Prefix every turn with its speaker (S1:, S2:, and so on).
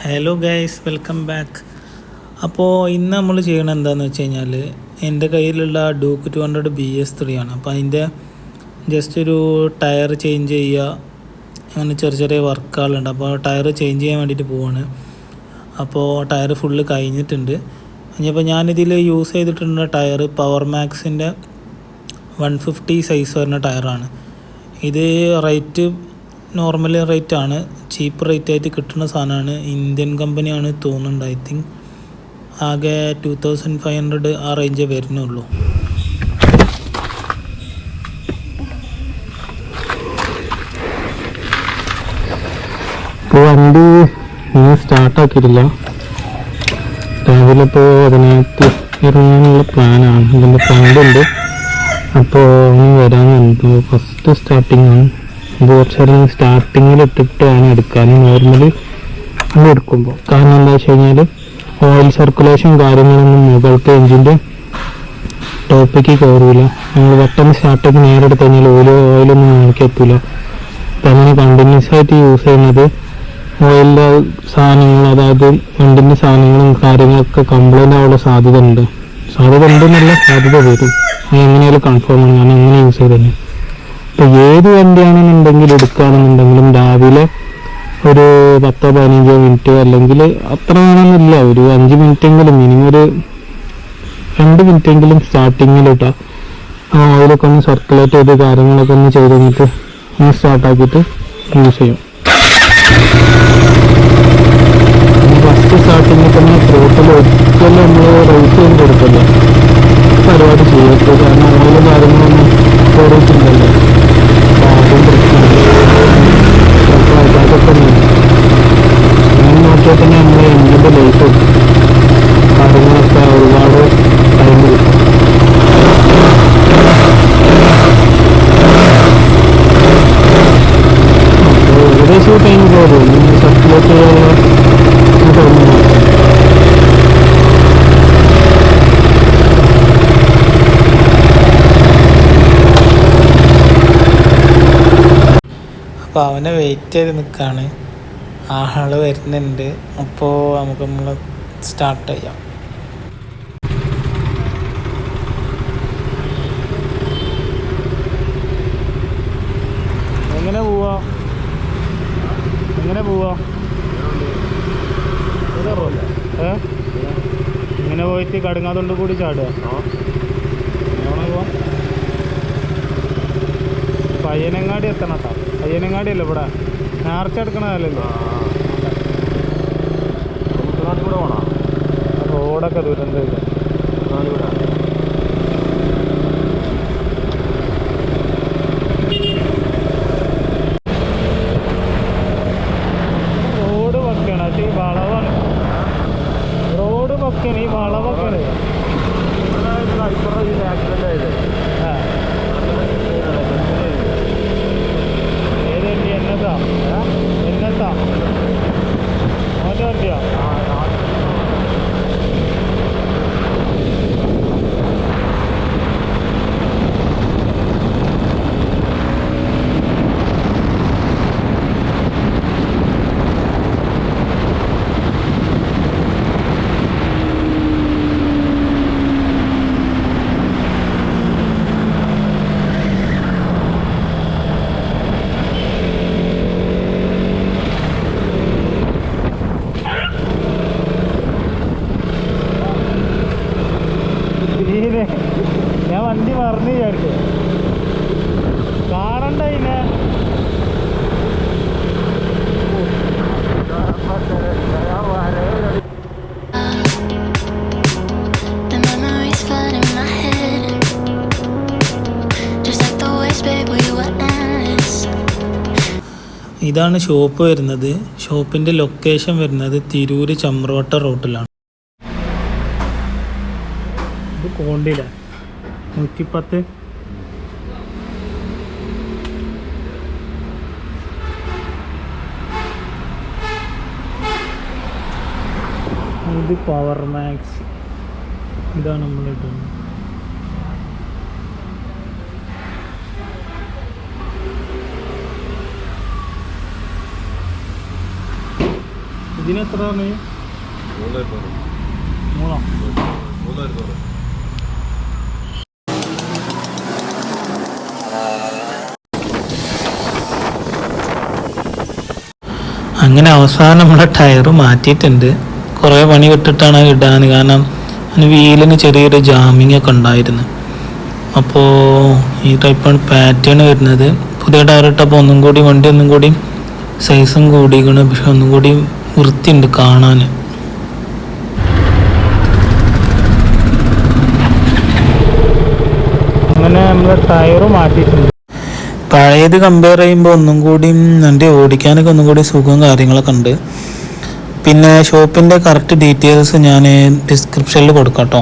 S1: Hello guys, welcome back. അപ്പോൾ ഇന്ന് നമ്മൾ ചെയ്യണത് എന്താണെന്ന് വെച്ച് കഴിഞ്ഞാൽ എൻ്റെ കയ്യിലുള്ള ഡ്യൂക്ക് 200 BS3 ആണ്. അപ്പോൾ അതിൻ്റെ ജസ്റ്റ് ഒരു ടയർ ചേഞ്ച് ചെയ്യുക, അങ്ങനെ ചെറിയ ചെറിയ വർക്കുകളുണ്ട്. അപ്പോൾ ടയർ ചേഞ്ച് ചെയ്യാൻ വേണ്ടിയിട്ട് പോവാണ്. അപ്പോൾ ടയർ ഫുള്ള് കഴിഞ്ഞിട്ടുണ്ട്. ഇനിയിപ്പോൾ ഞാനിതിൽ യൂസ് ചെയ്തിട്ടുള്ള ടയർ പവർ മാക്സിൻ്റെ 150 സൈസ് വരുന്ന ടയറാണ്. ഇത് റേറ്റ് നോർമൽ റേറ്റാണ്, ചീപ്പ് റേറ്റ് ആയിട്ട് കിട്ടുന്ന സാധനമാണ്. ഇന്ത്യൻ കമ്പനിയാണ് തോന്നുന്നുണ്ട്. ഐ തിങ്ക് ആകെ 2500 ആ റേഞ്ചേ വരുന്നുള്ളൂ.
S2: ഇപ്പോൾ വണ്ടി ഇന്ന് സ്റ്റാർട്ടാക്കിയിട്ടില്ല. രാവിലെ ഇപ്പോൾ അതിനകത്ത് ഇറങ്ങാനുള്ള പ്ലാനാണ്. ഇതിൻ്റെ ഫ്രണ്ടുണ്ട്, അപ്പോൾ അവന് വരാനുണ്ട്. ഫസ്റ്റ് സ്റ്റാർട്ടിങ് ആണ്. ഇത് കുറച്ച് നേരം സ്റ്റാർട്ടിങ്ങിൽ ഇട്ടിട്ടാണ് എടുക്കാൻ നോർമലി അങ്ങനെ എടുക്കുമ്പോൾ. കാരണം എന്താ വെച്ച് കഴിഞ്ഞാൽ ഓയിൽ സർക്കുലേഷൻ കാര്യങ്ങളൊന്നും മുകളിലത്തെ എഞ്ചിൻ്റെ ടോപ്പിക്ക് കയറില്ല. നമ്മൾ പെട്ടെന്ന് സ്റ്റാർട്ടിങ് നേരെ എടുത്ത് കഴിഞ്ഞാൽ ഓയിലൊന്നും നമുക്ക് എത്തില്ല. അപ്പം അങ്ങനെ കണ്ടിന്യൂസ് ആയിട്ട് യൂസ് ചെയ്യുന്നത് ഓയിലിൻ്റെ സാധനങ്ങൾ, അതായത് വണ്ടിൻ്റെ സാധനങ്ങളും കാര്യങ്ങളൊക്കെ കംപ്ലൈൻ്റ് ആവാനുള്ള സാധ്യത ഉണ്ടെന്നല്ല, സാധ്യത വരും. അത് എങ്ങനെയാലും കൺഫേം ആണ്. ഞാൻ എങ്ങനെ യൂസ് ചെയ്തതന്നെ. ഇപ്പോൾ ഏത് വണ്ടിയാണെന്നുണ്ടെങ്കിൽ എടുക്കുകയാണെന്നുണ്ടെങ്കിലും രാവിലെ ഒരു 10-15 മിനിറ്റ്, അല്ലെങ്കിൽ അത്ര വേണമെന്നില്ല, ഒരു 5 മിനിറ്റെങ്കിലും, മിനിമം ഒരു 2 മിനിറ്റെങ്കിലും സ്റ്റാർട്ടിങ്ങിലിട്ടാൽ ഓയിലൊക്കെ ഒന്ന് സർക്കുലേറ്റ് ചെയ്ത് കാര്യങ്ങളൊക്കെ ഒന്ന് ചെയ്ത് കഴിഞ്ഞിട്ട് ഒന്ന് സ്റ്റാർട്ടാക്കിയിട്ട് യൂസ് ചെയ്യും. ഫസ്റ്റ് സ്റ്റാർട്ടിങ്ങിൽ തന്നെ ത്രോട്ടിൽ ഒരിക്കലും നമ്മൾ റൈസ് ചെയ്ത് കൊടുക്കില്ല, പരിപാടി ചെയ്യരുത്. കാരണം ഓയിലും കാര്യങ്ങളൊന്നും കയറിയിട്ടുണ്ടല്ലോ. ആദ്യം പ്രശ്നമില്ല, അതൊക്കെ അങ്ങനെ നോക്കിയാൽ തന്നെ നമ്മൾ എഞ്ചിൻ്റെ ലൈറ്റും കാര്യങ്ങളൊക്കെ ഒരുപാട് ടൈം കിട്ടും. അപ്പോൾ ഏകദേശം ടൈം കയറും സർക്കുലേറ്റ് ചെയ്യാനുള്ള ടൈം.
S1: അപ്പോൾ അവനെ വെയിറ്റ് ചെയ്ത് നിൽക്കുകയാണ്. ആൾ വരുന്നുണ്ട്. അപ്പോൾ നമ്മൾ സ്റ്റാർട്ട് ചെയ്യാം.
S2: എങ്ങനെ പോവാ ഇങ്ങനെ പോയിട്ട് കടുങ്ങാതൊണ്ട് കൂടി ചാടുക. പയ്യനങ്ങാടി എത്തണം കേട്ടോ. പയ്യനങ്ങാടി അല്ല, ഇവിടെ നേർച്ച എടുക്കണതല്ലല്ലോ. റോഡൊക്കെ ദുരന്തം. റോഡ് പൊക്കെയാണ്, പക്ഷേ ഈ വളവാണ്. റോഡ് പൊക്കെയാണ്, ഈ വളവൊക്കെയാണ്. ഏതെണ്ടി എന്നത്താ അവൻ്റെ വണ്ടിയാ? ഞാൻ വണ്ടി മറന്നു വിചാരിച്ചു. കാണണ്ട ഇതിനെ.
S1: ഇതാണ് ഷോപ്പ് വരുന്നത്. ഷോപ്പിൻ്റെ ലൊക്കേഷൻ വരുന്നത് തിരൂർ ചമ്രോട്ട റോട്ടിലാണ്.
S2: ഇത് കോണ്ടില്ല 110.
S1: ഇത് പവർ മാക്സ്. ഇതാണ് നമ്മൾ ഇടുന്നത്. ഇതിനെത്ര മൂന്നോ? അങ്ങനെ അവസാനം നമ്മളെ ടയർ മാറ്റിയിട്ടുണ്ട്. കുറേ പണി വിട്ടിട്ടാണ് ഇടാൻ, കാരണം അതിന് വീലിന് ചെറിയൊരു ജാമിങ് ഒക്കെ ഉണ്ടായിരുന്നു. അപ്പോൾ ഈ ടൈപ്പാണ് പാറ്റേൺ വരുന്നത്. പുതിയ ടയർ ഇട്ടപ്പോൾ വണ്ടി ഒന്നും കൂടി സൈസും കൂടിയാണ്, പക്ഷെ ഒന്നും കൂടി വൃത്തിയുണ്ട് കാണാൻ. അങ്ങനെ നമ്മൾ ടയർ മാറ്റിയിട്ടുണ്ട്. പഴയത് കമ്പയർ ചെയ്യുമ്പോൾ ഒന്നും കൂടി വണ്ടി ഓടിക്കാനൊക്കെ ഒന്നും കൂടി സുഖവും കാര്യങ്ങളൊക്കെ ഉണ്ട്. പിന്നെ ഷോപ്പിൻ്റെ കറക്റ്റ് ഡീറ്റെയിൽസ് ഞാൻ ഡിസ്ക്രിപ്ഷനിൽ കൊടുക്കാം കേട്ടോ.